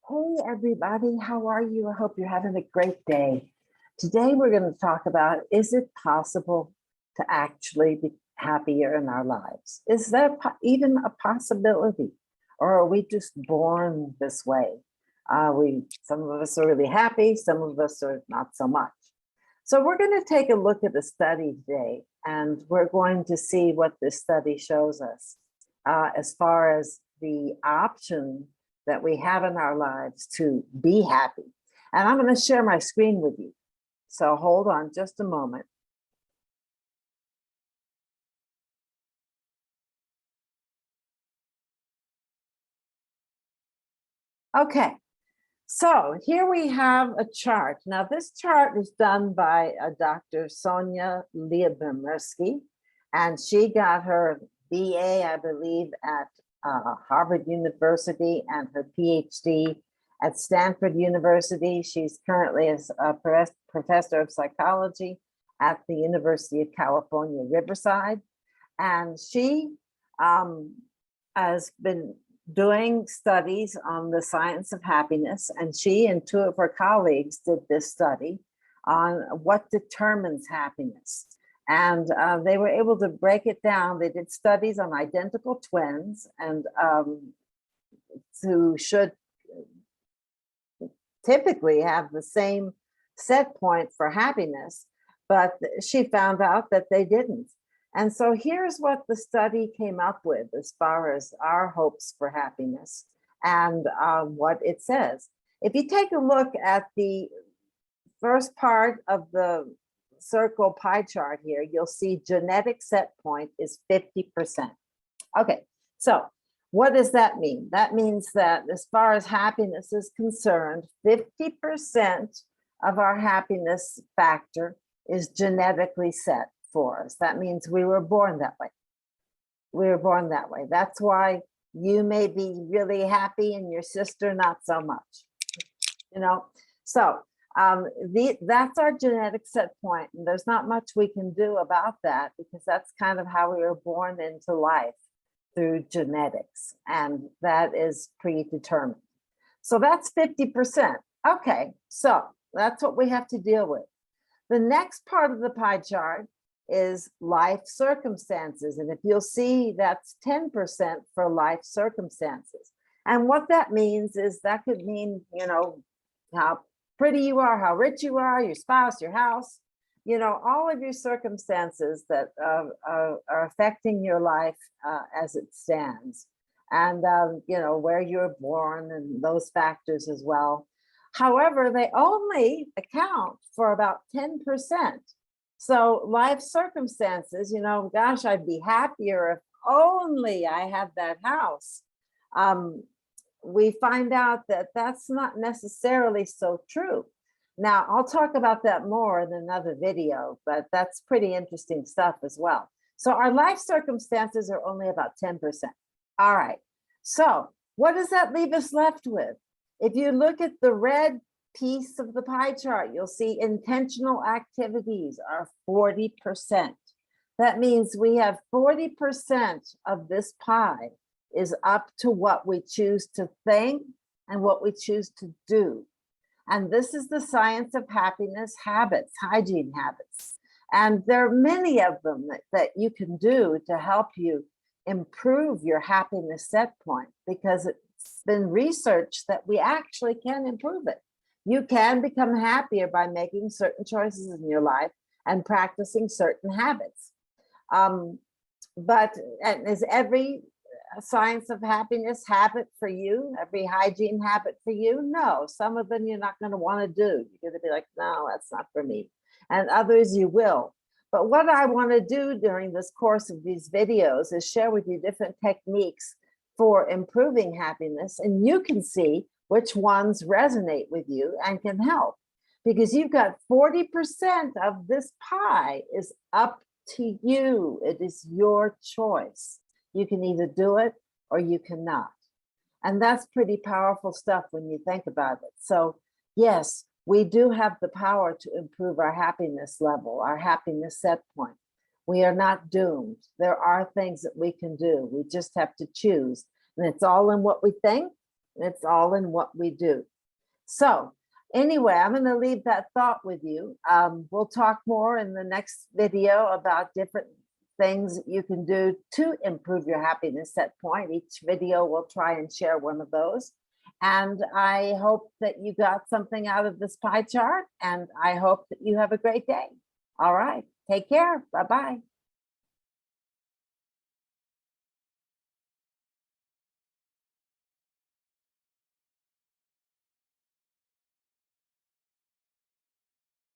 Hey everybody, how are you? I hope you're having a great day. Today we're going to talk about, is it possible to actually be happier in our lives? Is that even a possibility? Or are we just born this way? Some of us are really happy, some of us are not so much. So we're going to take a look at a study today, and we're going to see what this study shows us as far as the option that we have in our lives to be happy. And I'm going to share my screen with you. So hold on just a moment. Okay, so here we have a chart. Now this chart is done by Dr. Sonia Lyubomirsky, and she got her BA, I believe, at Harvard University and her PhD at Stanford University. She's currently a professor of psychology at the University of California, Riverside. And she has been doing studies on the science of happiness, and she and two of her colleagues did this study on what determines happiness. And they were able to break it down. They did studies on identical twins and who should typically have the same set point for happiness, but she found out that they didn't. And so here's what the study came up with as far as our hopes for happiness and what it says. If you take a look at the first part of the circle pie chart here, you'll see genetic set point is 50%. Okay, so what does that mean? That means that as far as happiness is concerned, 50% of our happiness factor is genetically set for us. That means we were born that way. We were born that way. That's why you may be really happy and your sister not so much. You know, so that's our genetic set point, and there's not much we can do about that because that's kind of how we were born into life, through genetics, and that is predetermined. So that's 50%. Okay, so that's what we have to deal with. The next part of the pie chart is life circumstances. And if you'll see, that's 10% for life circumstances. And what that means is that could mean, you know, how pretty you are, how rich you are, your spouse, your house, you know, all of your circumstances that are affecting your life as it stands. And, you know, where you're born and those factors as well. However, they only account for about 10%. So life circumstances, you know, gosh, I'd be happier if only I had that house. We find out that that's not necessarily so true. Now, I'll talk about that more in another video, but that's pretty interesting stuff as well. So our life circumstances are only about 10%. All right, so what does that leave us left with? If you look at the red piece of the pie chart, you'll see intentional activities are 40%. That means we have 40% of this pie is up to what we choose to think and what we choose to do. And this is the science of happiness habits, hygiene habits. And there are many of them that you can do to help you improve your happiness set point, because it's been researched that we actually can improve it. You can become happier by making certain choices in your life and practicing certain habits. But is every science of happiness habit for you, every hygiene habit for you? No, some of them you're not going to want to do. You're going to be like, no, that's not for me. And others you will. But what I want to do during this course of these videos is share with you different techniques for improving happiness, and you can see which ones resonate with you and can help, because you've got 40% of this pie is up to you. It is your choice. You can either do it or you cannot. And that's pretty powerful stuff when you think about it. So yes, we do have the power to improve our happiness level, our happiness set point. We are not doomed. There are things that we can do. We just have to choose. And it's all in what we think It's all in what we do. So anyway, I'm going to leave that thought with you. We'll talk more in the next video about different things you can do to improve your happiness set point. Each video will try and share one of those. And I hope that you got something out of this pie chart, and I hope that you have a great day. All right, take care. Bye-bye.